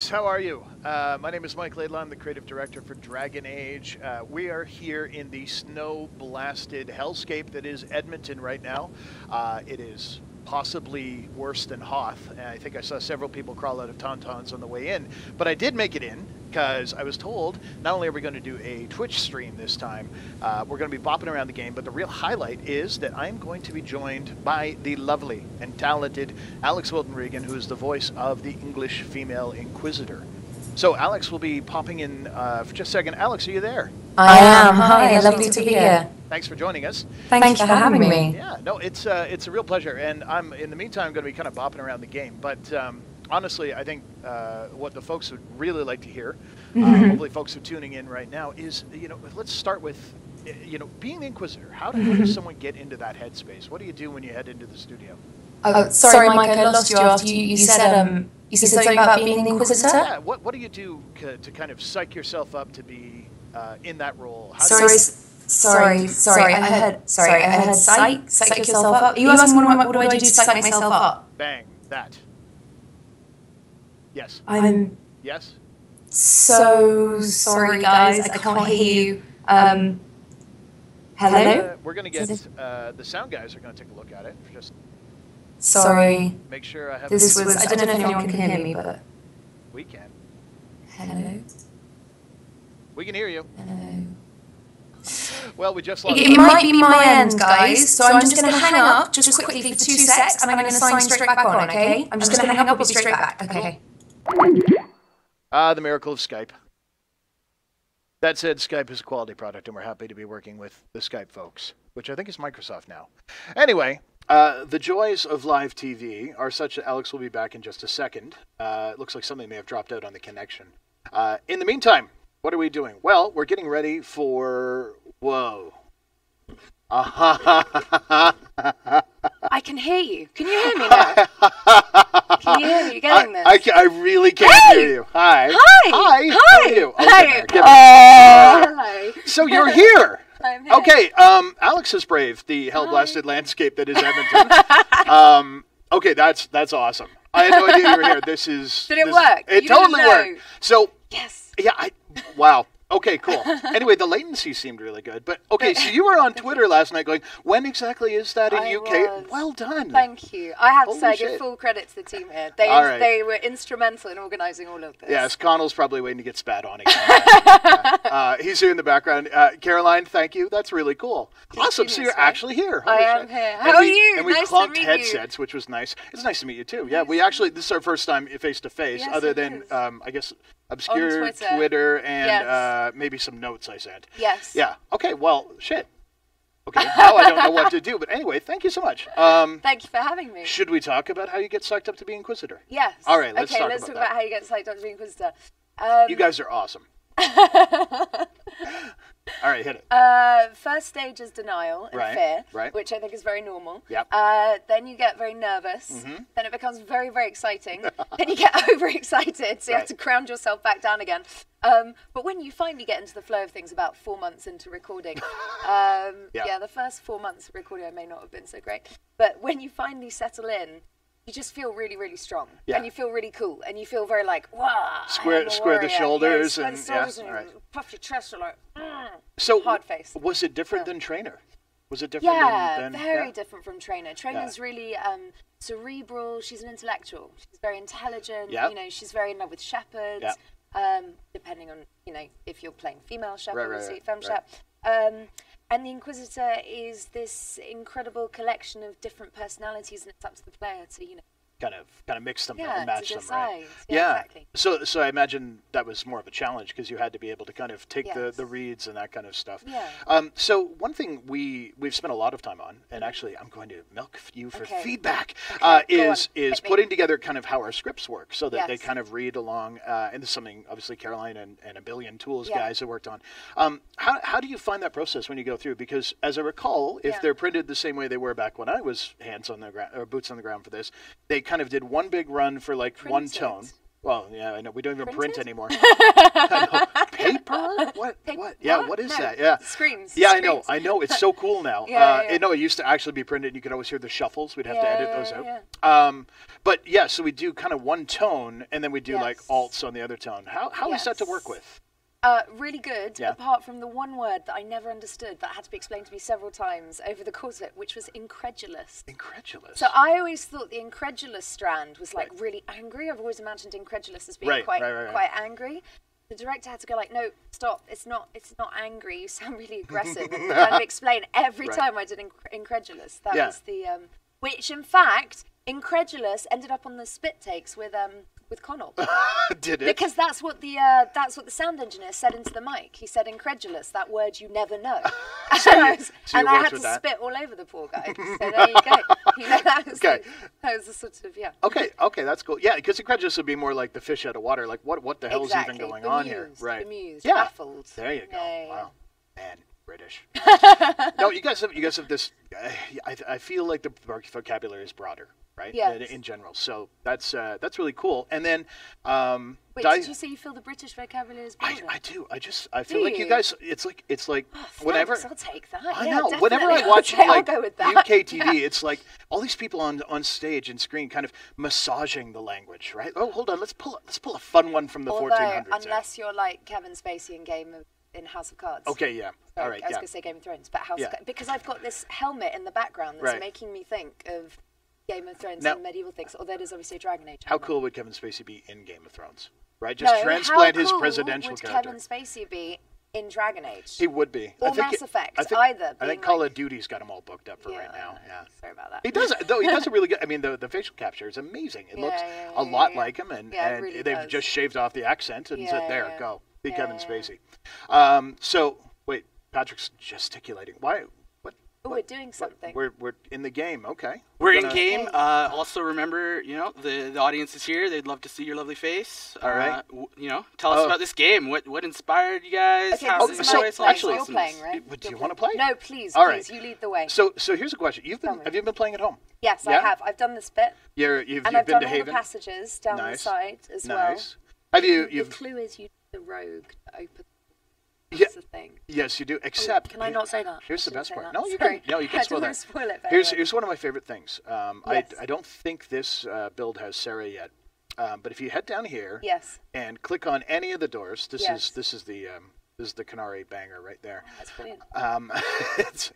folks. How are you? My name is Mike Laidlaw. I'm the creative director for Dragon Age. We are here in the snow-blasted hellscape that is Edmonton right now. It is possibly worse than Hoth. I think I saw several people crawl out of tauntauns on the way in. But I did make it in because I was told not only are we going to do a Twitch stream this time, we're going to be bopping around the game, but the real highlight is that I'm going to be joined by the lovely and talented Alix Wilton Regan, who is the voice of the English Female Inquisitor. So Alix will be popping in for just a second. Alix, are you there? I am. Hi, lovely to be here. Thanks for joining us. Thanks for having me. Yeah, no, it's a real pleasure. And I'm, in the meantime, going to be kind of bopping around the game. But honestly, I think what the folks would really like to hear, hopefully folks who are tuning in right now, is, let's start with, being the Inquisitor. How does someone get into that headspace? What do you do when you head into the studio? Oh, sorry, Mike, I lost you after you said something about being the Inquisitor? Yeah, what do you do to kind of psych yourself up to be in that role? Sorry, I heard psych yourself up. Are you asking what do I do to psych myself up? Bang, that. Yes. Yes? So sorry, guys, I can't hear you. Hello? We're going to get, the sound guys are going to take a look at it. Just sorry. make sure I have... I don't know if anyone can hear me, but... We can. Hello? We can hear you. Hello? Well, we just lost... It might be my end, guys, so I'm just going to hang up just quickly for 2 secs, and I'm going to sign straight back on, okay? I'm just going to hang up and be straight back, okay? The miracle of Skype. That said, Skype is a quality product, and we're happy to be working with the Skype folks, which I think is Microsoft now. Anyway, the joys of live TV are such that Alix will be back in just a second. It looks like something may have dropped out on the connection. In the meantime, what are we doing? Well, we're getting ready for... Whoa. I can hear you. Can you hear me now? Can you hear me? You're getting this? I really can't hear you. Hi. Hi. Hi. Hi. How are you? Hi. Oh, hello. So you're here. I'm here. Okay. Alix has braved the hell-blasted landscape that is Edmonton. Okay, that's awesome. I had no idea you were here. Did it work? It You totally didn't know. worked. So Yes. yeah, wow. Okay, cool. Anyway, the latency seemed really good. But, okay, so you were on Twitter last night going, when exactly is that in UK? Was. Well done. Thank you. I have to Holy say, I shit. give full credit to the team here. All They were instrumental in organising all of this. Yes, Connell's probably waiting to get spat on again. He's here in the background. Caroline, thank you. That's really cool. Awesome. So you're actually here. I am here. How are you? And we Nice to clunked meet you. headsets, which was nice. It's nice to meet you, too. Yeah, we actually, this is our first time face-to-face, Yes, other it than, is. I guess, obscure On Twitter. Twitter and Yes. maybe some notes I sent. Yes. Yeah. Okay, well, shit. Okay, now I don't know what to do. But anyway, thank you so much. Thank you for having me. Should we talk about how you get psyched up to be Inquisitor? Yes. All right, let's okay, talk let's about talk about that. how you get psyched up to be Inquisitor. You guys are awesome. All right, hit it. First stage is denial and Right, fear, right. which I think is very normal. Yep. Then you get very nervous. Mm-hmm. Then it becomes very, very exciting. Then you get overexcited, so you have to ground yourself back down again. But when you finally get into the flow of things about 4 months into recording, yeah, the first 4 months of recording may not have been so great. But when you finally settle in, you just feel really, really strong. Yeah. And you feel really cool. And you feel very like, wow. Square the shoulders yeah, and square the shoulders yeah, and right. puff your chest and like, So hard face. Was it different than Trainer? Was it different Yeah, than very different from Trainer. Trainer's really cerebral. She's an intellectual. She's very intelligent. Yep. You know, she's very in love with shepherds. Yep. Depending on, if you're playing female shepherd Right, or right, femme right. shepherd. And the Inquisitor is this incredible collection of different personalities, and it's up to the player to, kind of mix them yeah, and match to them, decide. right? Yeah, exactly. So I imagine that was more of a challenge because you had to be able to kind of take Yes. the reads and that kind of stuff. Yeah. So one thing we've spent a lot of time on, and actually I'm going to milk you for Okay. feedback, Okay, is go on. Hit me. putting together kind of how our scripts work so that they Yes. kind of read along. And this is something obviously Caroline and a billion tools Yeah. guys have worked on. How do you find that process when you go through? Because as I recall, if Yeah. they're printed the same way they were back when I was hands on the ground or boots on the ground for this, they kind of did one big run for like one Printed. tone. Well, yeah, I know we don't even print Printed? anymore. I know. paper? What? Paper? What? Yeah, What? what is No. that? Yeah. Screens. Yeah, Screens. I know. It's so cool now. No, it used to actually be printed. You could always hear the shuffles. We'd have to edit those out. But yeah, so we do kind of one tone, and then we do like alts on the other tone. How is that to work with? Really good, Yeah. apart from the one word that I never understood that had to be explained to me several times over the course of it, which was incredulous. Incredulous. So I always thought the incredulous strand was like really angry. I've always imagined incredulous as being quite angry. The director had to go like, no, stop. It's not angry. You sound really aggressive. And kind of explain every time I did incredulous. That was the which in fact incredulous ended up on the spit takes with Connell. Did it? Because that's what the sound engineer said into the mic. He said incredulous, that word you never know. And I had to spit all over the poor guy. So there you go. That was the sort of Okay, that's cool. Yeah, because incredulous would be more like the fish out of water. Like what the hell is even going on here? Right. Bemused, yeah. baffled. There you go. Yeah. Wow. Man, British. No, you guys have this. I feel like the vocabulary is broader, right? Yes. In general, so that's really cool. And then, wait, did you say you feel the British vocabulary is broader? I do. I feel like you guys. It's like whenever. I'll take that. I yeah, know. Definitely. Whenever I watch I'll go with that. UK TV, it's like all these people on stage and screen kind of massaging the language, right? Oh, hold on. Let's pull a fun one from the 1400s. Unless you're like Kevin Spacey in House of Cards. Okay, yeah. Sorry, all right, I was going to say Game of Thrones, but House of Cards, because I've got this helmet in the background that's making me think of Game of Thrones and medieval things, although there's obviously a Dragon Age helmet. How cool would Kevin Spacey be in Game of Thrones? Right? Just transplant his presidential character. How cool would Kevin Spacey be in Dragon Age? He would be. Or Mass Effect, either. I think Call of Duty's got him all booked up for right now. Yeah. Sorry about that. He does a really good. I mean, the facial capture is amazing. It looks a lot like him, and really they've does. just shaved off the accent and said, "There, go, be Kevin Spacey." So wait, Patrick's gesticulating. Why? Oh, we're doing something. We're in the game. Okay. We're in game. Also, remember, the audience is here. They'd love to see your lovely face. All right. Tell us about this game. What inspired you guys? Okay, actually, you're playing, right? Do you want to play? No, please. All please, you lead the way. So here's a question. Have you been playing at home? Yes, I have. I've done this bit. You've and been I've done to all Haven? the passages down the side as Nice. well. The clue is you need the rogue to open. That's the thing. Yes, you do. Except, can I not say that? Here's the best part. No, you Sorry. can. No, you can spoil that. Spoil it. Here's one of my favorite things. Yes. I don't think this build has Sarah yet, but if you head down here, and click on any of the doors, this is the Canary banger right there. That's brilliant.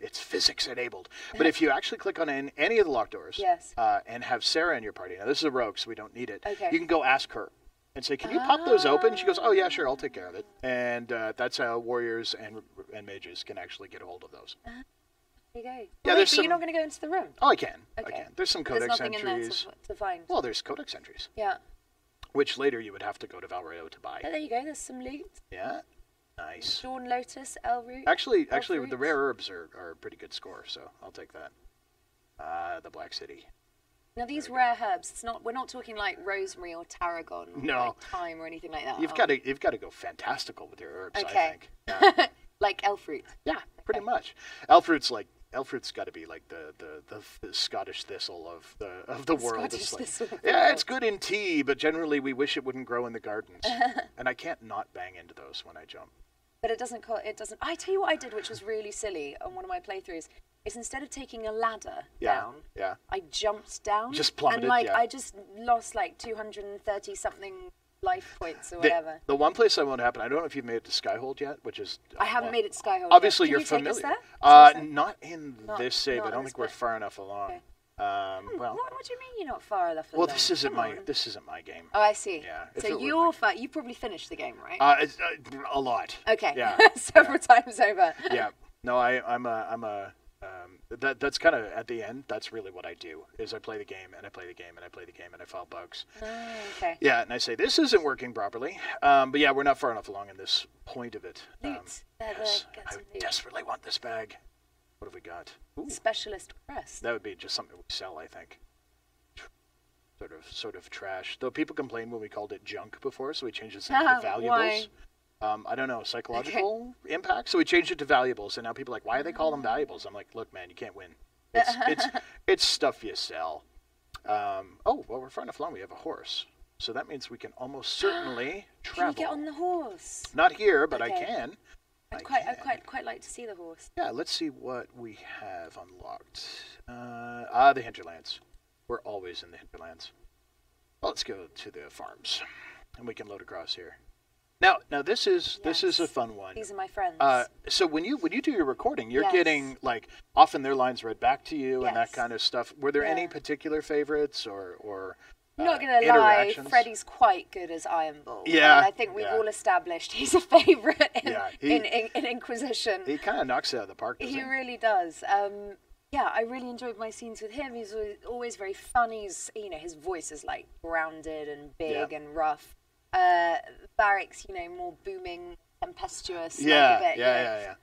It's physics enabled. But if you actually click on any of the locked doors, and have Sarah in your party, now this is a rogue, so we don't need it. Okay. You can go ask her. And say, can you pop those open? She goes, oh, yeah, sure, I'll take care of it. And that's how warriors and mages can actually get a hold of those. There you go. Yeah, but you're not going to go into the room? Oh, I can. Okay. I can. There's some codex There's nothing entries. in there to find. Well, there's codex entries. Yeah. Which later you would have to go to Valreo to buy. Oh, there you go. There's some loot. Yeah. Nice. Dawn Lotus, El Root. Actually, the rare herbs are a pretty good score, so I'll take that. The Black City. Now these rare herbs, we're not talking like rosemary or tarragon or like thyme or anything like that. You've got to go fantastical with your herbs, I think. Yeah. Like elf fruit. Yeah, pretty much. Elf fruit's got to be like the Scottish thistle of the world. It's good in tea, but generally we wish it wouldn't grow in the gardens. And I can't not bang into those when I jump. But it doesn't. I tell you what I did, which was really silly on one of my playthroughs. Is instead of taking a ladder down, I jumped down. Just plummeted, and I just lost like 230 something life points or whatever. The one place I won't happen. I don't know if you've made it to Skyhold yet, which is. I haven't made it to Skyhold. Obviously, yet. you're familiar. Take us there? Not in this save. I don't think we're far enough along. Okay. Well, what do you mean you're not far enough along? Well, this isn't my game. Oh, I see. Yeah. So you probably finished the game, right? A lot. Okay. Yeah. Several times over. Yeah. No, I'm a. That's kind of at the end. That's really what I do. Is I play the game and I play the game and I play the game and I file bugs. Oh, okay. Yeah, and I say this isn't working properly. But yeah, we're not far enough along in this point of it. Loot. Yes, I desperately want this bag. What have we got? Ooh. Specialist crest. That would be just something we sell, I think. Sort of trash. Though people complained when we called it junk before, so we changed it to valuables. Why? I don't know, psychological impact. So we changed it to valuables, and now people are like, why do they call them valuables? I'm like, look, man, you can't win. It's stuff you sell. Well, we're far enough along. We have a horse. So that means we can almost certainly travel. Can you get on the horse? Not here, but Okay. I can. I'd quite like to see the horse. Yeah, let's see what we have unlocked. The hinterlands. We're always in the hinterlands. Well, let's go to the farms, and we can load across here. Now this is a fun one. These are my friends. So when you do your recording, you're Yes. getting like often their lines read back to you and that Yes. kind of stuff. Were there any Yeah. particular favorites or Not gonna lie, interactions? Freddie's quite good as Iron Bull. Yeah, And I think we've all established he's a favourite in Inquisition. He kind of knocks it out of the park. Doesn't He really does. Yeah, I really enjoyed my scenes with him. He's always very funny. His voice is like grounded and big and rough. Barrick's, more booming, tempestuous. Yeah.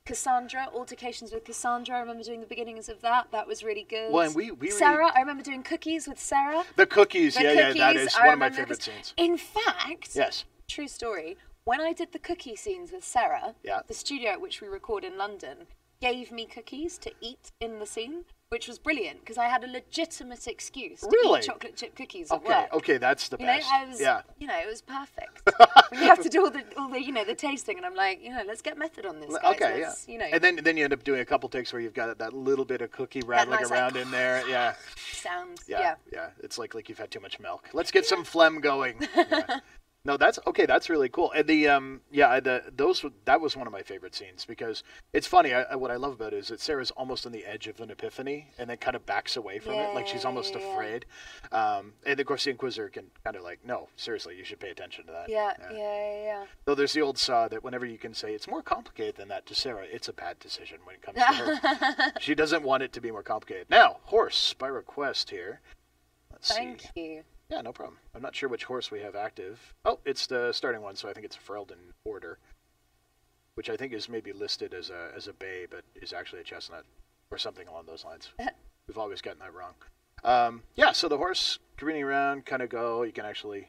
Cassandra, altercations with Cassandra. I remember doing the beginnings of that. That was really good. Well, and we Sarah, I remember doing cookies with Sarah. The cookies, that is one of my favorite scenes. In fact, Yes. true story, when I did the cookie scenes with Sarah, Yeah. the studio at which we record in London gave me cookies to eat in the scene, which was brilliant because I had a legitimate excuse to Really? eat chocolate chip cookies at work. Okay, that's the best. It was perfect. When you have to do all the tasting, and I'm like, let's get method on this, guys. Okay, Let's, And then you end up doing a couple takes where you've got that little bit of cookie rattling nice, around like, in there. Yeah. sound. Yeah. It's like you've had too much milk. Let's get some phlegm going. Yeah. No, that's okay. That's really cool. And that was one of my favorite scenes because it's funny. What I love about it is that Sarah's almost on the edge of an epiphany and then kind of backs away from it, like she's almost afraid. And of course, the Inquisitor can kind of like, no, seriously, you should pay attention to that. Yeah. Though there's the old saw that whenever you can say it's more complicated than that to Sarah, it's a bad decision when it comes to her. She doesn't want it to be more complicated. Now, horse by request here. Let's see. Thank you. Yeah, no problem. I'm not sure which horse we have active. Oh, it's the starting one, so I think it's a Ferelden order, which I think is maybe listed as a bay, but is actually a chestnut or something along those lines. We've always gotten that wrong. So the horse careening around, kind of go. You can actually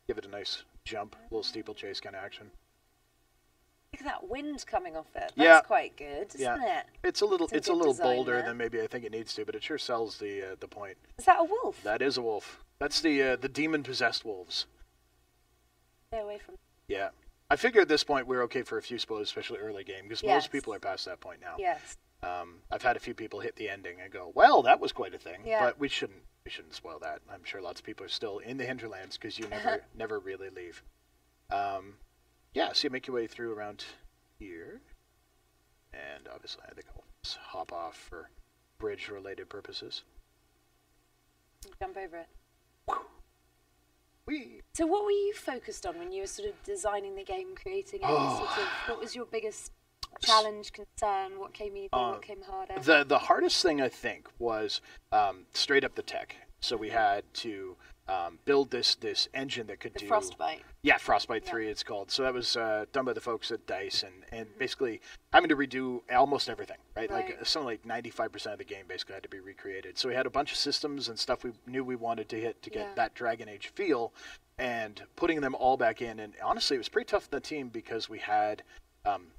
give it a nice jump, little steeplechase kind of action. Look at that wind coming off it. That's quite good, isn't it? It's a little design bolder there. than maybe I think it needs to, but it sure sells the point. Is that a wolf? That is a wolf. That's the demon possessed wolves. Stay away from. Yeah. I figure at this point we're okay for a few spoilers, especially early game, because most people are past that point now. Yes. I've had a few people hit the ending and go, "Well, that was quite a thing," but we shouldn't spoil that. I'm sure lots of people are still in the hinterlands because you never really leave. So you make your way through around here, and obviously I think I'll just hop off for bridge-related purposes. Jump over it. Whee! So what were you focused on when you were sort of designing the game, creating it? What was your biggest challenge, concern? What came easy? What came harder? The hardest thing I think was straight up the tech. So we had to build this engine that could do Frostbite. Yeah, Frostbite 3 it's called. So that was done by the folks at DICE and basically having to redo almost everything, right? Like something like 95% of the game basically had to be recreated. So we had a bunch of systems and stuff we knew we wanted to hit to get that Dragon Age feel and putting them all back in. And honestly, it was pretty tough on the team because we had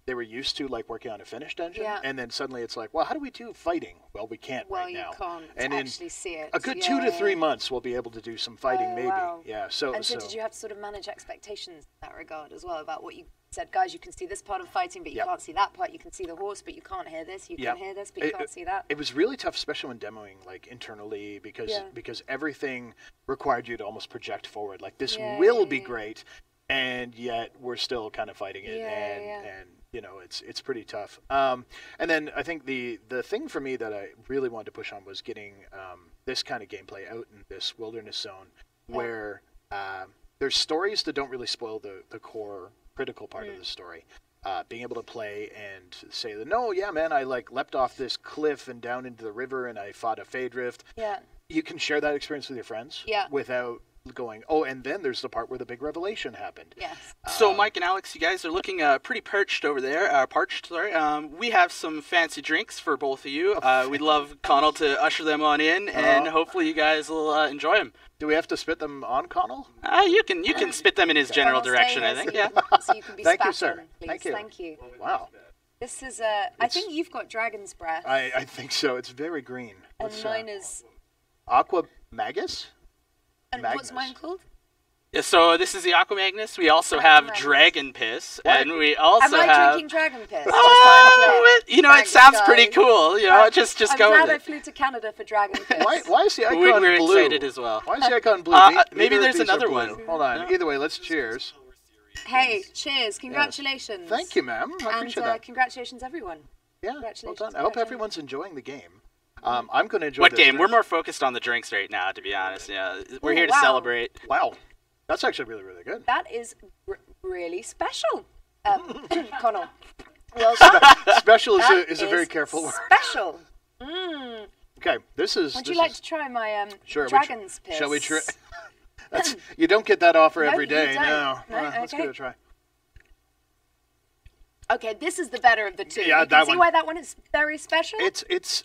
they were used to like working on a finished engine, and then suddenly it's like, well, how do we do fighting? Well, we can't right now. Well, you can't and actually see it. A good 2 to 3 months, we'll be able to do some fighting, maybe. Wow. Yeah. So did you have to sort of manage expectations in that regard as well about what you said, guys? You can see this part of fighting, but you can't see that part. You can see the horse, but you can't hear this. You can hear this, but you can't see that. It was really tough, especially when demoing like internally, because everything required you to almost project forward. Like this will be great, and yet we're still kind of fighting it, and it's pretty tough. And then I think the thing for me that I really wanted to push on was getting this kind of gameplay out in this wilderness zone where there's stories that don't really spoil the core critical part of the story. Being able to play and say, no, yeah, man, I like leapt off this cliff and down into the river and I fought a Phaedrift. Yeah. You can share that experience with your friends without going, oh, and then there's the part where the big revelation happened. Yes. So Mike and Alex, you guys are looking pretty parched over there. We have some fancy drinks for both of you. We'd love Connell to usher them on in, and hopefully you guys will enjoy them. Do we have to spit them on Connell? You can spit them in his general direction, I think. Yeah. So you can be Thank you, sir. Please. Thank you. you. Wow. This is I think you've got dragon's breath. I think so. It's very green. And mine is Aqua Magus? And what's mine called? Yeah, so this is the Aqua Magnus. We also have Dragon Piss, and we also Am I have. drinking Dragon Piss? You know, it sounds pretty cool. You know, just I'm go with glad it. I flew to Canada for Dragon Piss. Why is the icon We're blue? excited as well. Why is the icon blue? Maybe Neither of there's these are another blue. one. Hold on. No? Either way, let's cheers. Hey, cheers! Congratulations. Yeah. Thank you, ma'am. I appreciate that. Congratulations, everyone. Yeah, Congratulations. well done. I hope everyone's enjoying the game. I'm going to enjoy What this game? drink. We're more focused on the drinks right now, to be honest. Yeah, we're here to wow. celebrate. Wow, that's actually really, really good. That is really special, Connell. Well, Special is a very careful word. Special. Okay, this is. Would you like to try my sure, dragon's piss? Shall we try? You don't get that offer No, every you day. don't. No. No, Let's give okay. it a try. Okay, this is the better of the two. Yeah, you that can see one. why that one is very special. It's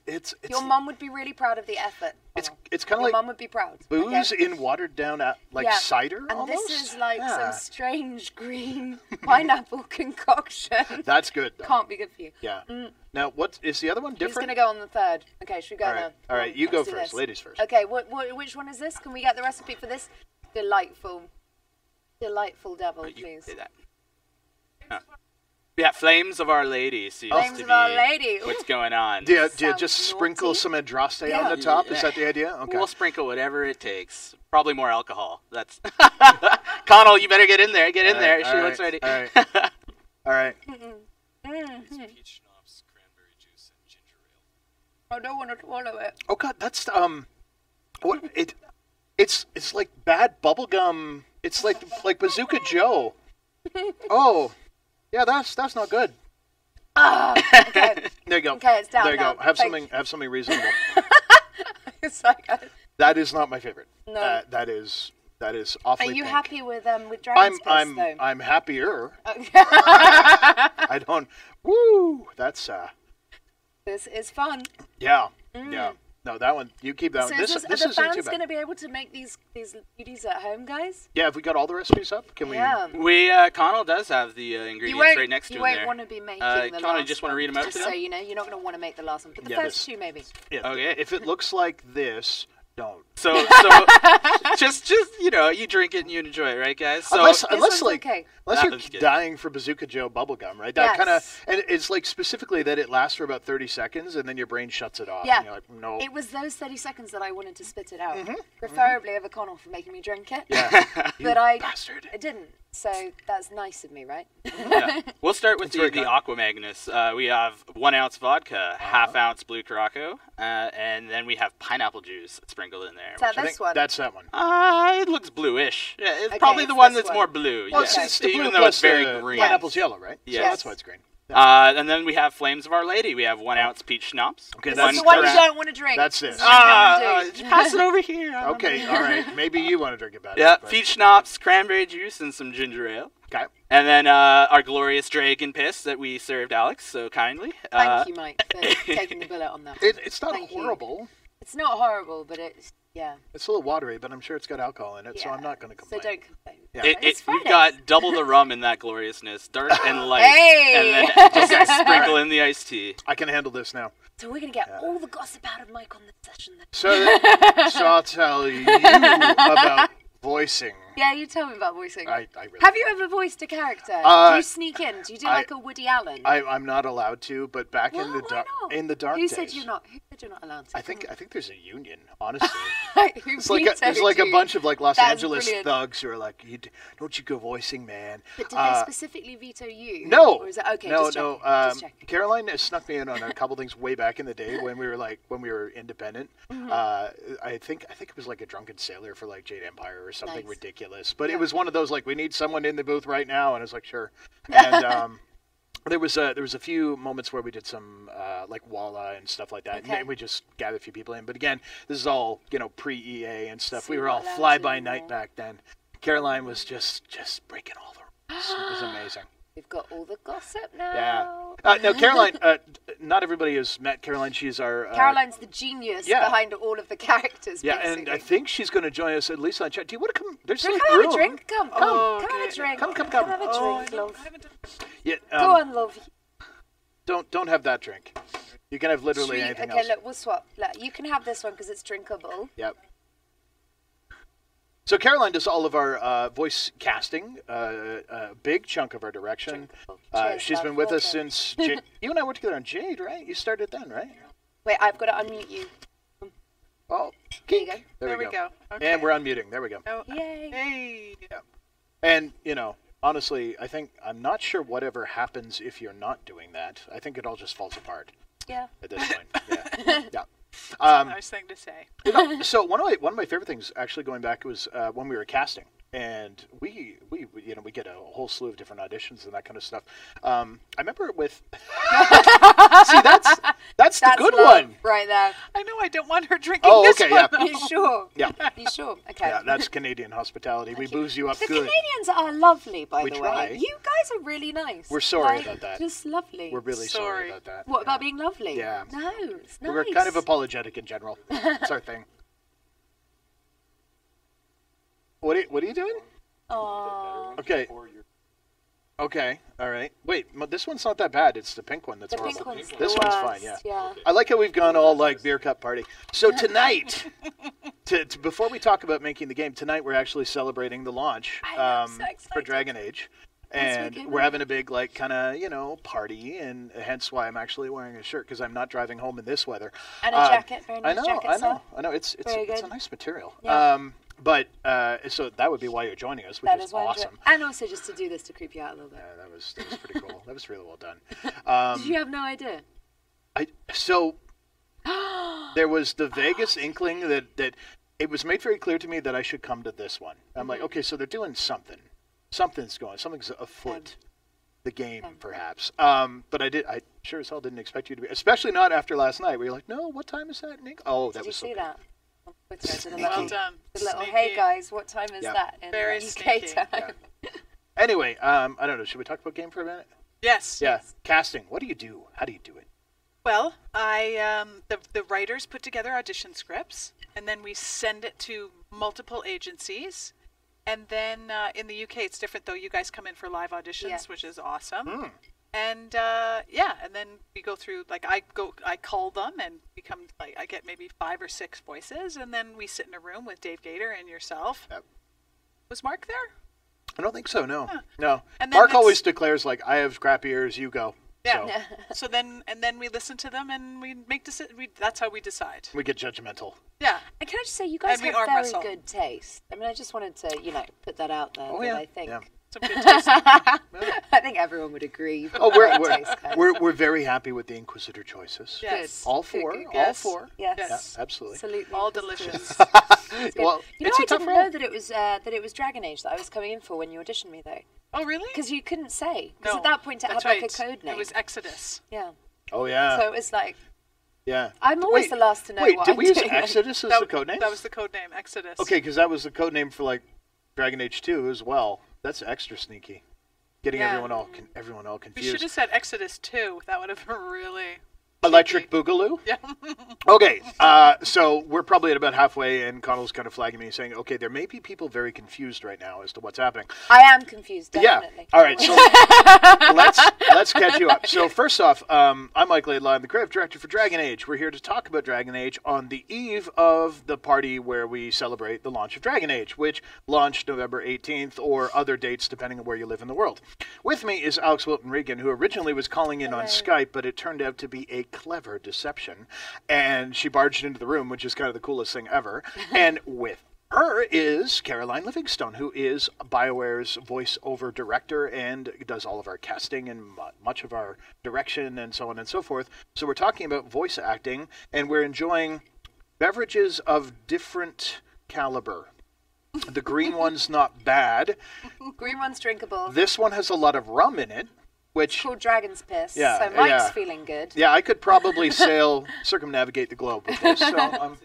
Your mum would be really proud of the effort. It's Connell. kind of Your like mum would be proud. booze okay? in watered down like Yeah. cider And almost. this is like Yeah. some strange green pineapple concoction. That's good. Though. Can't be good for you. Yeah. Now, what is the other one Who's different? going to go on the third? Okay, should we go All right. now? All right, you Let's go do first. this. Ladies first. Okay, which one is this? Can we get the recipe for this? Delightful devil, You please. say that. Yeah, Flames of Our Lady seems Flames to of be Our Lady. Ooh. what's going on. Do you Sounds just sprinkle naughty. some Andraste Yeah. on the top? Is that the idea? Okay. We'll sprinkle whatever it takes. Probably more alcohol. That's Connell, you better get in there. Get in there. She looks ready. All right. All right. Peach schnapps, cranberry juice, and ginger ale. I don't want to swallow it. Oh God, that's what it's like bad bubblegum. It's like Bazooka Joe. Oh, yeah, that's not good. Okay. There you go. Okay, it's down There you now. go. Have Thank something reasonable. It's like, That is not my favorite. No. That is are awfully. you pink. happy with Dragon's Piss, though? I'm happier. I don't. Woo! That's This is fun. yeah. Yeah. No, that one. You keep that So one. This are isn't the too fans bad. going to be able to make these beauties at home, guys? Yeah, have we got all the recipes up? Can we? Yeah. Connell does have the ingredients right next to him there. You won't want to be making the Connell, last you just want to one, read them out just to so them? you know, you're not going to want to make the last one, but the Yeah, first two maybe. Yeah. Okay. If it looks like this, don't. So just you know, you drink it and you enjoy it, right, guys? So unless one's like okay. unless That you're one's good. dying for Bazooka Joe bubblegum, right? That kind of, Yes. and it's like specifically that it lasts for about 30 seconds and then your brain shuts it off. Yeah. And you're like, no. It was those 30 seconds that I wanted to spit it out, preferably over Connell for making me drink it. Yeah. But I bastard. didn't, so that's nice of me, right? yeah. We'll start with very the kind. Aqua Magnus. We have 1 ounce vodka, half ounce blue Curaçao, and then we have pineapple juice sprinkled in there. Is that I this think one? that's that one. It looks bluish. Yeah, it's Okay, probably the it's one this that's one. more blue. Well, yes, it's the even blue though plus it's very the green. pineapple's yellow, right? Yes. So that's why it's green. And then we have Flames of Our Lady. We have 1 ounce peach schnapps. Okay, This that's is the one you correct. don't want to drink. That's this. This is what you don't do. Pass it over here. Okay, all right. Maybe you want to drink it better. Yeah, but- peach schnapps, cranberry juice, and some ginger ale. Okay. And then our glorious dragon piss that we served Alex so kindly. Thank you, Mike, for taking the bullet on that. It's not Thank you. horrible. It's not horrible, but it's, yeah. It's a little watery, but I'm sure it's got alcohol in it, so Yeah. I'm not going to complain. So don't complain. Yeah. It's We've Friday. got double the rum in that gloriousness, dark and light. Hey! And then just sprinkle in the iced tea. I can handle this now. So we're going to get all the gossip out of Mike on this session then. So I'll tell you about voicing. Yeah, you tell me about voicing. I really Have you ever voiced a character? Do you sneak in? Do you do like a Woody Allen? I'm not allowed to, but back Well, in the why not? in the dark Who days. said you're not? Who said you're not allowed to? I think there's a union, honestly. Who It's like vetoed there's like a you? bunch of like Los That's Angeles brilliant. thugs who are like, don't you go voicing, man. But did they specifically veto you? No. Or is that okay? No, just no. checking, just checking. Caroline has snuck me in on a couple things way back in the day when we were independent. I think it was like a drunken sailor for like Jade Empire or something Nice. ridiculous. But Yeah. it was one of those like, we need someone in the booth right now, and I was like, sure. And there was a few moments where we did some like Walla and stuff like that, Okay. and we just gathered a few people in. But again, this is all pre EA and stuff. So We were you're all not allowed fly to by anymore. night back then. Caroline was just breaking all the rules. It was amazing. We've got all the gossip now. Yeah. No, Caroline. Not everybody has met Caroline. She's our. Caroline's the genius yeah. behind all of the characters. Yeah, basically. and I think she's going to join us at least on chat. Do you want to come? There's Come like have room. a drink. Come have a drink. Come. Have a drink, love. Yeah. Go on, love. Don't have that drink. You can have literally anything okay, else. look, we'll swap. Look, you can have this one because it's drinkable. Yep. So Caroline does all of our voice casting, a big chunk of our direction. She's been with us since you and I worked together on Jade, right? You started then, right? Wait, I've got to unmute you. Oh, there you go. There we go. Okay. And we're unmuting. There we go. Oh, Yay. hey. Yeah. And, you know, honestly, I'm not sure whatever happens if you're not doing that. I think it all just falls apart. Yeah. At this point. Yeah. Yeah. That's a nice thing to say. You know, so one of my favorite things, actually, going back, was when we were casting, and we get a whole slew of different auditions and that kind of stuff. I remember with see that's the good love one right there. I know I don't want her drinking this okay, one. yeah. You sure? Yeah. You sure? Okay. Yeah, that's Canadian hospitality. We booze you up The good. Canadians are lovely, by We the try. way. You guys are really nice. We're sorry Like, about that. Just lovely. We're really sorry Sorry. about that. What Yeah. about being lovely? Yeah. No, it's nice. We're kind of apologetic in general. It's our thing. What are you doing? Aww. Okay. Okay. All right. Wait, this one's not that bad. It's the pink one that's The horrible. pink one's the This one's worst, fine. yeah. I like how we've gone all like beer cup party. So tonight, before we talk about making the game, tonight we're actually celebrating the launch I know, so for excited. Dragon Age. Yes, And we can. we're having a big, like, kind of, party, and hence why I'm actually wearing a shirt, because I'm not driving home in this weather. And a jacket, very nice I know, jacket, I know. It's Very a good. nice material. Yeah. But so that would be why you're joining us, which That is is why I'm awesome. doing- And also just to do this to creep you out a little bit. Yeah, that was pretty cool. That was really well done. Did you have no idea? So there was the vaguest inkling that it was made very clear to me that I should come to this one. I'm like, okay, so they're doing something. Something's afoot. The game, perhaps. But I sure as hell didn't expect you to be, especially not after last night, where you're like, no, what time is that, Nick? Oh, that Did you was so see good. that? On Twitter, to the Well little, done. the little, Sneaky. hey guys, what time is Yeah. that in Very UK sneaky. time? Yeah. Anyway, I don't know. Should we talk about game for a minute? Yes. Yeah. Casting. What do you do? How do you do it? Well, the writers put together audition scripts, and then we send it to multiple agencies. And then in the UK, it's different, though. You guys come in for live auditions, Yeah. which is awesome. Mm. And and then we go through, like, I call them, and I get maybe 5 or 6 voices, and then we sit in a room with Dave Gator and yourself. Yep. Was Mark there? I don't think so. No. Huh. No. And then Mark it's- always declares like, I have crap ears. You go. Yeah. So So then we listen to them, and we make that's how we decide. we get judgmental. Yeah. And can I just say, you guys And we have arm very wrestle. good taste. I mean, I just wanted to, put that out there. Oh, that yeah. I think, Yeah. Some good taste. I think everyone would agree. You've got Oh, great taste, guys. we're very happy with the Inquisitor choices. Yes. All Good, four. good, good. All Yes. 4. Yes. Yes. Yeah, absolutely. Absolutely. All Inquisitor. delicious. It's good. Well, you know, it's a I tough didn't role. know that it was Dragon Age that I was coming in for when you auditioned me, though. Oh, really? Because you couldn't say. Because No, at that point it had That's like right. a code name. It was Exodus. Yeah. Oh yeah. So it was like, Yeah. I'm always Wait, the last to know Wait, what did I'm we use doing. Exodus as the code name? That was the code name, Exodus. Okay, because that was the code name for like Dragon Age 2 as well. That's extra sneaky. Getting Yeah. everyone all We confused. should have said Exodus 2. That would have been really... Electric Boogaloo? Yeah. Okay, so we're probably at about halfway, and Connell's kind of flagging me, saying, okay, there may be people very confused right now as to what's happening. I am confused, definitely. Yeah. All right. So let's catch you up. So first off, I'm Mike Laidlaw. I'm the creative director for Dragon Age. We're here to talk about Dragon Age on the eve of the party where we celebrate the launch of Dragon Age, which launched November 18th or other dates depending on where you live in the world. With me is Alix Wilton Regan, who originally was calling in on Skype, but it turned out to be a clever deception, and she barged into the room, which is kind of the coolest thing ever. And with her is Caroline Livingstone, who is Bioware's voiceover director and does all of our casting and much of our direction and so on and so forth. So we're talking about voice acting, and we're enjoying beverages of different caliber. The green one's not bad. Green one's drinkable. This one has a lot of rum in it, which... It's called Dragon's Piss. Yeah, So Mike's yeah. feeling good. Yeah, I could probably circumnavigate the globe with this. So,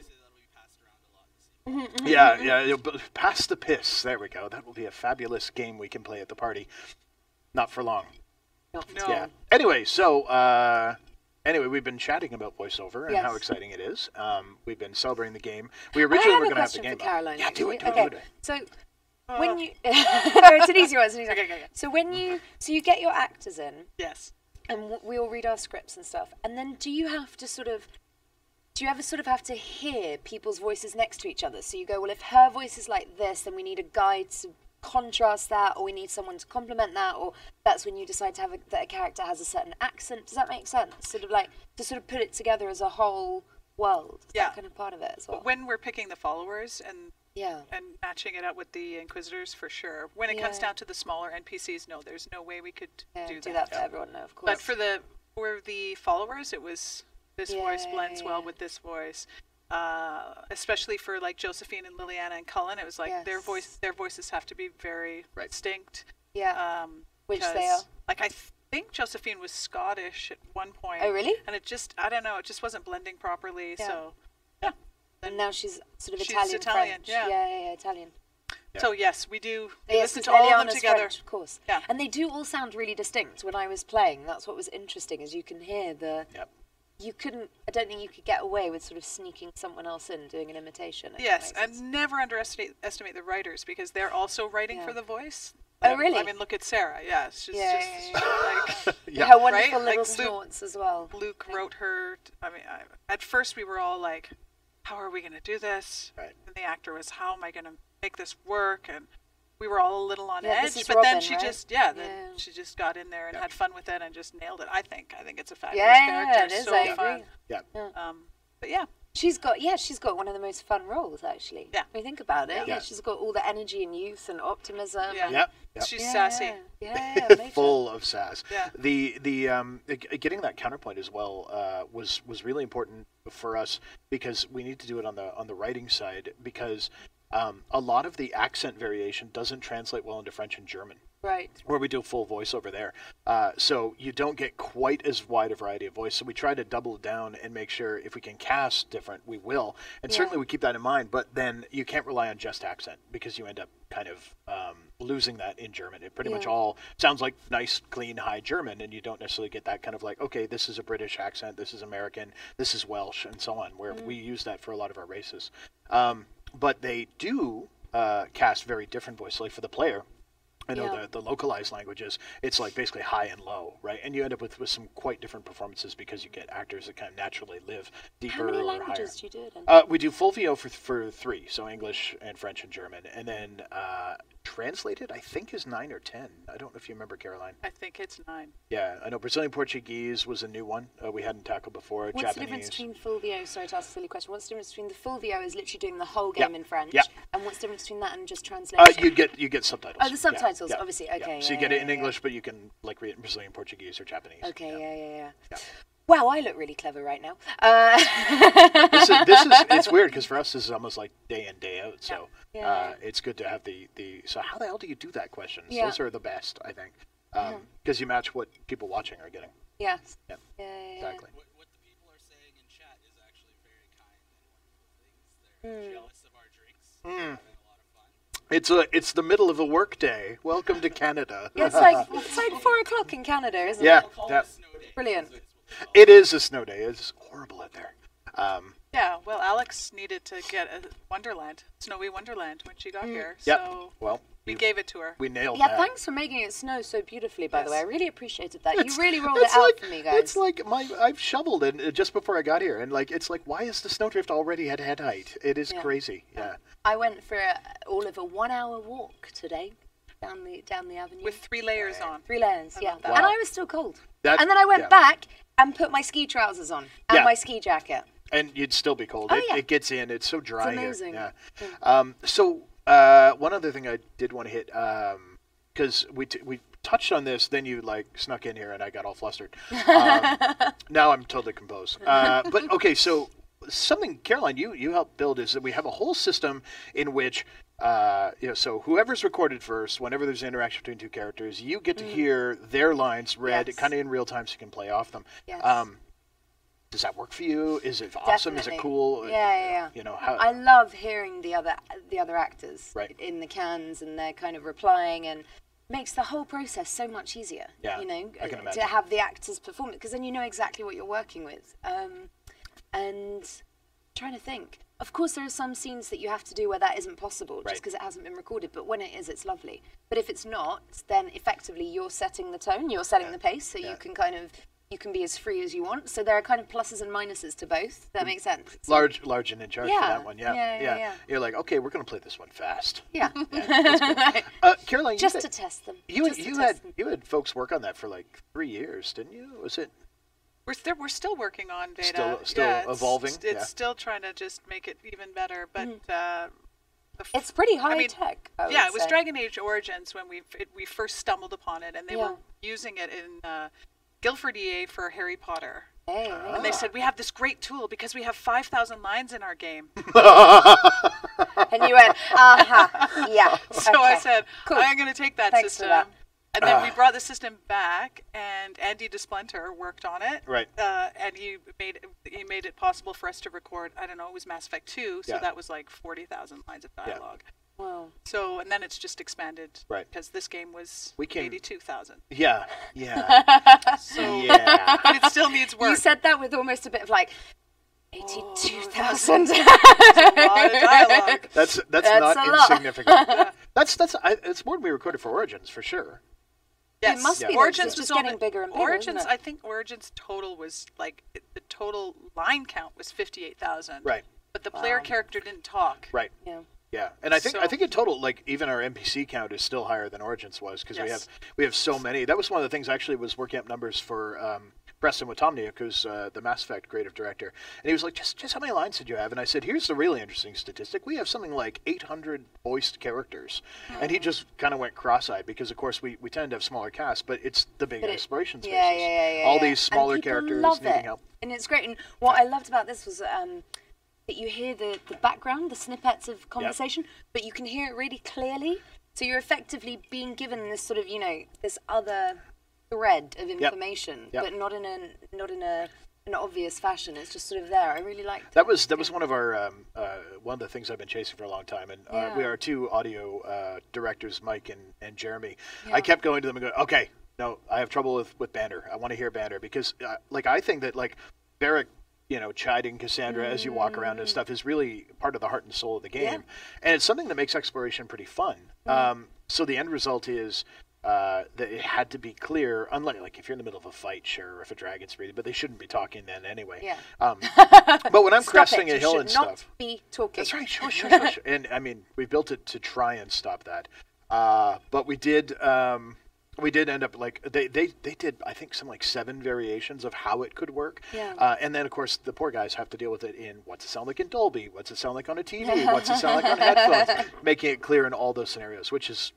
yeah, pass the piss. There we go. That will be a fabulous game we can play at the party. Not for long. No. Yeah. Anyway, we've been chatting about voiceover and how Yes. exciting it is. We've been celebrating the game. We originally were going to have the I game. have a question for Caroline. Yeah, do it. actually. Do it. So when you, it's an easy one. Okay. So you get your actors in, Yes. and we all read our scripts and stuff, and then do you do you ever sort of have to hear people's voices next to each other? So you go, well, if her voice is like this, then we need a guide to contrast that, or we need someone to complement that, or that's when you decide to have that a character has a certain accent. Does that make sense? Sort of like to sort of put it together as a whole world. Is that kind of part of it as well? When we're picking the followers and yeah, and matching it up with the Inquisitors, for sure. When it comes down to the smaller NPCs, no, there's no way we could do that. For everyone, no, of course. But for the followers, it was this voice blends well with this voice. Especially for like Josephine and Liliana and Cullen, it was like their voices have to be very distinct. Yeah. Which they are. Like I think Josephine was Scottish at one point. Oh really? And it just, I don't know, it just wasn't blending properly. Yeah. So and now she's sort of she's Italian, French. Yeah, Italian. Yeah. So yes, we do. We Yes, listen to all of them Liliana's together. French, of course. Yeah. And they do all sound really distinct. When I was playing, that's what was interesting, is you can hear the. Yep. You couldn't. I don't think you could get away with sort of sneaking someone else in, doing an imitation. Yes, and never underestimate the writers, because they're also writing for the voice. Oh really? I mean, look at Sarah. Yeah, she's just like her wonderful right? little Like snorts as well. Luke wrote her. I mean, at first we were all like, how are we going to do this? Right. And the actor was, how am I going to make this work? And we were all a little on this edge, is but Robin, then she right? just, then she just got in there and had fun with it and just nailed it. I think it's a fabulous Yeah, character. it is. So I fun. agree. Yeah. But yeah. She's got one of the most fun roles, actually. Yeah. When you think about it, Yeah. she's got all the energy and youth and optimism. Yeah. Yep. She's sassy. Yeah, major. Full of sass. Yeah. The getting that counterpoint as well was really important for us, because we need to do it on the writing side, because a lot of the accent variation doesn't translate well into French and German. Right. Where we do full voiceover there. So you don't get quite as wide a variety of voice. So we try to double down and make sure if we can cast different, we will. And certainly we keep that in mind, but then you can't rely on just accent, because you end up kind of losing that in German. It pretty much all sounds like nice, clean, high German, and you don't necessarily get that kind of like, okay, this is a British accent, this is American, this is Welsh, and so on, where we use that for a lot of our races. But they do cast very different voices. Like for the player, I know the localized languages, it's like basically high and low, right? And you end up with some quite different performances, because you get actors that kind of naturally live deeper How many or languages higher. do you do then? We do full VO for 3, so English and French and German. And then translated, I think, is 9 or 10. I don't know if you remember, Caroline. I think it's 9. Yeah, I know Brazilian Portuguese was a new one we hadn't tackled before. What's Japanese. the difference between full VO? Sorry to ask a silly question. What's the difference between the full VO is literally doing the whole game in French, and what's the difference between that and just translation? You get subtitles. Oh, the subtitles, obviously. Okay. So you get it in English, but you can like read it in Brazilian Portuguese or Japanese. Okay. Yeah. Wow, I look really clever right now. This is it's weird, because for us this is almost like day in, day out. So it's good to have the. So how the hell do you do that questions? Yeah. Those are the best, I think, because you match what people watching are getting. Yes. Yeah. Exactly. What the people are saying in chat is actually very kind and wonderful things. They're jealous of our drinks. We're having a lot of fun. It's the middle of a work day. Welcome to Canada. Yeah, it's like 4 o'clock in Canada, isn't Yeah. it? Yeah. Brilliant. It is a snow day. It's horrible out there. Yeah, well, Alex needed to get a Wonderland, Snowy Wonderland, when she got here. Yep. So Well, we gave it to her. we nailed Yeah, that. thanks for making it snow so beautifully, by the way. I really appreciated that. It's- You really rolled it it's out like- for me, guys. It's like I've shoveled it just before I got here, and like it's like, why is the snowdrift already at head height? It is crazy. Yeah. I went for all of a 1-hour walk today down the avenue. With 3 layers on. 3 layers, yeah. love that. And Wow. I was still cold. That- And then I went yeah. back and put my ski trousers on and Yeah. my ski jacket. And you'd still be cold. Oh, it, yeah. it gets in. It's so dry amazing. here. So one other thing I did want to hit, because we touched on this, then you like snuck in here and I got all flustered. Now I'm totally composed. But okay, so something, Caroline, you helped build is that we have a whole system in which, so whoever's recorded first, whenever there's an interaction between 2 characters, you get to hear their lines read Yes. kind of in real time, so you can play off them. Yes. Does that work for you? Is it awesome? Is it Definitely. cool? Yeah. You know how? I love hearing the other actors Right. in the cans, and they're kind of replying, and makes the whole process so much easier. Yeah, You know, I can to imagine. have the actors perform it, because then you know exactly what you're working with. And trying to think. Of course, there are some scenes that you have to do where that isn't possible, Right. just because it hasn't been recorded. But when it is, it's lovely. But if it's not, then effectively you're setting the tone, you're setting the pace, so you can kind of you can be as free as you want. So there are kind of pluses and minuses to both. That makes sense. Large and in charge for Yeah. that one. Yeah. You're like, okay, we're going to play this one fast. Yeah. That's cool. Caroline, Just to test them. you had folks work on that for like 3 years, didn't you? Was it? We're still working on beta. Still evolving. It's still trying to just make it even better, but It's pretty high tech. I would it was say. Dragon Age Origins when we first stumbled upon it, and they were using it in Guildford EA for Harry Potter. Hey, And they said, we have this great tool because we have 5,000 lines in our game. And you went, yeah. So okay. I said, Cool. I'm going to take that Thanks for system. that. And then we brought the system back, and Andy DeSplinter worked on it. Right. And he made it possible for us to record, I don't know, it was Mass Effect 2, so Yeah. that was like 40,000 lines of dialogue. Wow. So, and then it's just expanded. Right. Because this game was We can- 82,000. Yeah. So, Yeah. but it still needs work. You said that with almost a bit of like 82,000. A lot of dialogue. That's That's not a lot. insignificant. It's more than we recorded for Origins for sure. Yes. It must be, though, 'cause Origins it's just was getting bigger and bigger, Origins, isn't it? I think Origins total was like, the total line count was 58,000. Right. But the player character didn't talk. Right. Yeah. Yeah, and I think So- in total, like even our NPC count is still higher than Origins was because Yes. we have so many. That was one of the things I actually was working up numbers for Preston Watomniuk, who's the Mass Effect creative director, and he was like, just how many lines did you have? And I said, here's the really interesting statistic: we have something like 800 voiced characters, and he just kind of went cross-eyed because, of course, we tend to have smaller casts, but it's the big exploration spaces. Yeah. All these And smaller people characters love needing it. help. And it's great. And what I loved about this was that you hear the background, the snippets of conversation, but you can hear it really clearly. So you're effectively being given this sort of, this other thread of information, but not in an obvious fashion. It's just sort of there. I really liked it. That was one of our one of the things I've been chasing for a long time, and we are two audio directors, Mike and Jeremy. Yeah. I kept going to them and going, okay, no, I have trouble with banter. I want to hear banter because I think that Barrick, chiding Cassandra as you walk around and stuff is really part of the heart and soul of the game, and it's something that makes exploration pretty fun. So the end result is. That it had to be clear, unlike if you're in the middle of a fight, sure, or if a dragon's breathing, but they shouldn't be talking then anyway. Yeah. But when I'm Stop cresting it. a hill You and should not stuff. be talking. That's right, sure. And I mean, we built it to try and stop that. But we did end up they did, I think, some 7 variations of how it could work. Yeah. And then, of course, the poor guys have to deal with it in what's it sound like in Dolby, what's it sound like on a TV, what's it sound like on headphones, making it clear in all those scenarios, which is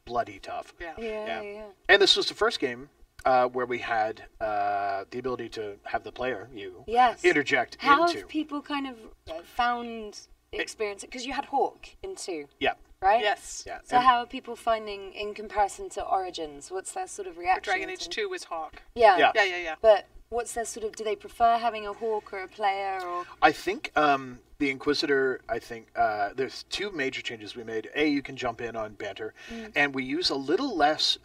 bloody tough. Yeah. And this was the first game where we had the ability to have the player, interject How into. have people kind of found the experience? Because you had Hawk in 2. Yeah. Right? Yes. Yeah. So how are people finding, in comparison to Origins, what's their sort of reaction? Dragon Age 2 was Hawk. Yeah. Yeah. But what's their sort of, do they prefer having a Hawk or a player? Or I think the Inquisitor, there's 2 major changes we made. A, you can jump in on banter, and we use a little less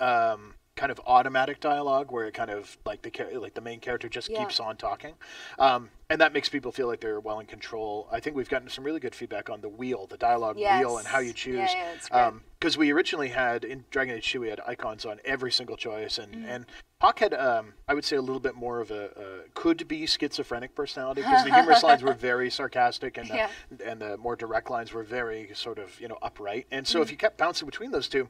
kind of automatic dialogue where it kind of the main character just keeps on talking. And that makes people feel like they're well in control. I think we've gotten some really good feedback on the wheel, the dialogue wheel, and how you choose. Yeah, that's great. Because we originally had, in Dragon Age 2, we had icons on every single choice, and Hawk had, I would say, a little bit more of a could-be schizophrenic personality, because the humorous lines were very sarcastic, and the more direct lines were very sort of, upright. And so if you kept bouncing between those two,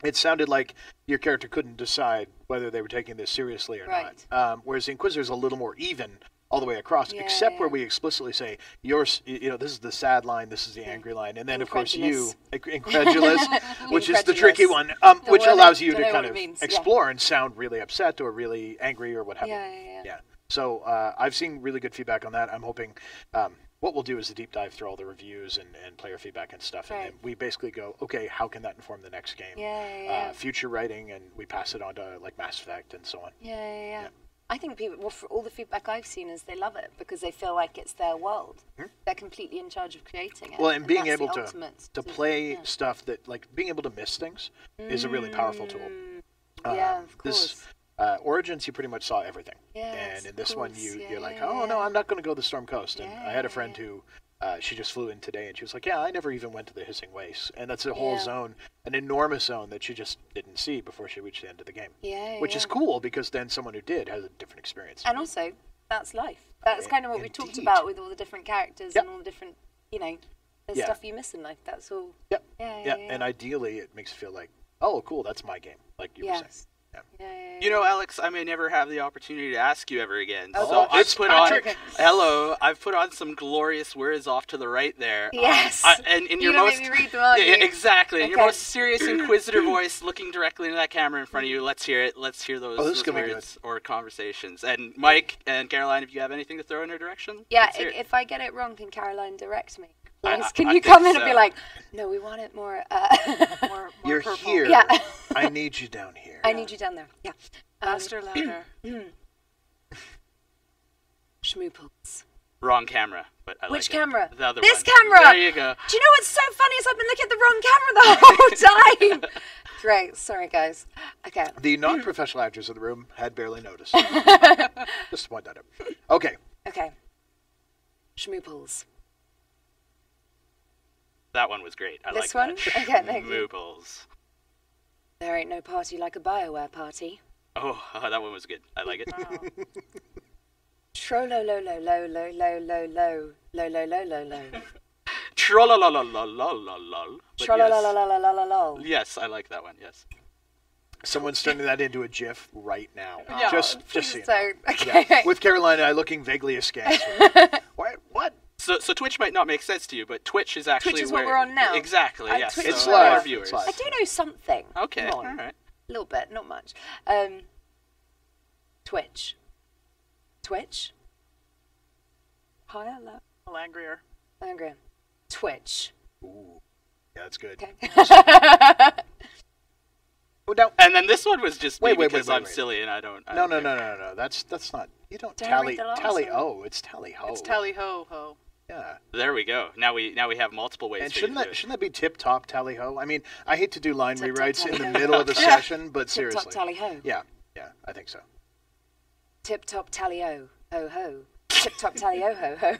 it sounded like your character couldn't decide whether they were taking this seriously or not. Whereas the Inquisitor's a little more even all the way across, except where we explicitly say, this is the sad line, this is the angry line, and then of course you, incredulous, which is the tricky one, which allows you to kind of explore and sound really upset or really angry or what have you. Yeah. So I've seen really good feedback on that. I'm hoping what we'll do is a deep dive through all the reviews and player feedback and stuff, and then we basically go, okay, how can that inform the next game? Future writing, and we pass it on to Mass Effect and so on. Yeah. I think people, for all the feedback I've seen is they love it because they feel like it's their world. They're completely in charge of creating it. Well, and being that's able the to ultimate play stuff that, being able to miss things is a really powerful tool. Yeah, of course. Origins, you pretty much saw everything. Yes, and in this of one, course. you're like, oh, no, I'm not going to go to the Storm Coast. And I had a friend who She just flew in today, and she was like, "Yeah, I never even went to the Hissing Wastes," and that's a whole zone, an enormous zone that she just didn't see before she reached the end of the game. Yeah, which is cool because then someone who did has a different experience. And also, that's life. That's kind of what we talked about with all the different characters and all the different, there's stuff you miss in life. That's all. Yep. Yeah. And ideally, it makes it feel like, oh, cool, that's my game, like you were saying. Yeah. You know, Alex, I may never have the opportunity to ask you ever again. Oh, so it's I've put on some glorious words off to the right there. Yes. And in You're your gonna most make me read them, aren't you? exactly. In Okay. your most serious Inquisitor voice, looking directly into that camera in front of you. Let's hear it. Let's hear those, this is those gonna be words or conversations. And Mike and Caroline, if you have anything to throw in her direction, Yeah, let's hear it. if I get it wrong, can Caroline direct me? I Please, can think you come in and so. be like, no, we want it more. More You're purple. here. Yeah. I need you down here. I need you down there. Yeah. Faster, louder. Schmooples. Wrong camera, but I Which like camera? it. The other This one. camera! There you go. Do you know what's so funny is I've been looking at the wrong camera the whole time. Great. Sorry, guys. Okay. The non-professional actors in the room had barely noticed. Just to point that out. Okay. Okay. Schmooples. That one was great. I This like one? that. Okay, thank you. Mooples. There ain't no party like a Bioware party. Oh, that one was good. I like it. Wow. Tro-lo-lo-lo-lo-lo-lo-lo-lo-lo-lo-lo-lo. Trollolololololol. Tra-la-la-la-la-la-la-la. Yes, I like that one. Yes. Someone's turning that into a GIF right now. Yeah. Just so you know. So, okay. Yeah. With Caroline and I looking vaguely askance. What? So Twitch might not make sense to you, but Twitch is actually Twitch is what where we're on now. Exactly. And Yes. Twitch It's is so where- our live. viewers. It's live. I do know something. Okay. Come All on. right. A little bit, not much. Twitch. Twitch? Higher, low? A little angrier. Angry. Twitch. Ooh. Yeah, that's good. Okay. Oh, no. And then this one was just me Wait, because wait. I'm silly and I don't. No. care. That's not. You don't Don't tally. read the last Tally. one. Oh, it's tally ho. It's tally ho ho. Yeah. There we go. Now we have multiple ways. And for you shouldn't to do that be tip top tally ho? I mean, I hate to do line Tip top rewrites in the tally-ho. middle of a session, but Tip seriously. top tally ho. Yeah, I think so. Tip top tally ho. Ho ho. Tip top tally ho ho ho.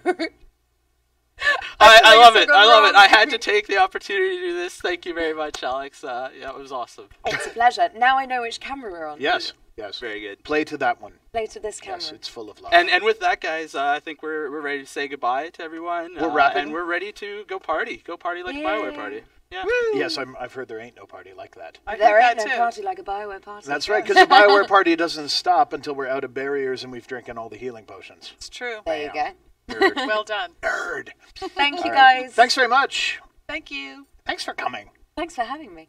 I love it. gone I love wrong. it. I had to take the opportunity to do this. Thank you very much, Alex. Yeah, it was awesome. It's a pleasure. Now I know which camera we're on. Yes. Very good. Play to that one. Play to this camera. Yes, it's full of love. And with that, guys, I think we're ready to say goodbye to everyone. We're wrapping. And we're ready to go party. Go party like a Yay. Bioware party. Yeah. Yes, I've heard there ain't no party like that. I There think ain't that no too. party like a Bioware party. That's right, because the Bioware party doesn't stop until we're out of barriers and we've drinking all the healing potions. It's true. There you go. Nerd. Well done. Nerd. Thank you, All right. guys. Thanks very much. Thank you. Thanks for coming. Thanks for having me.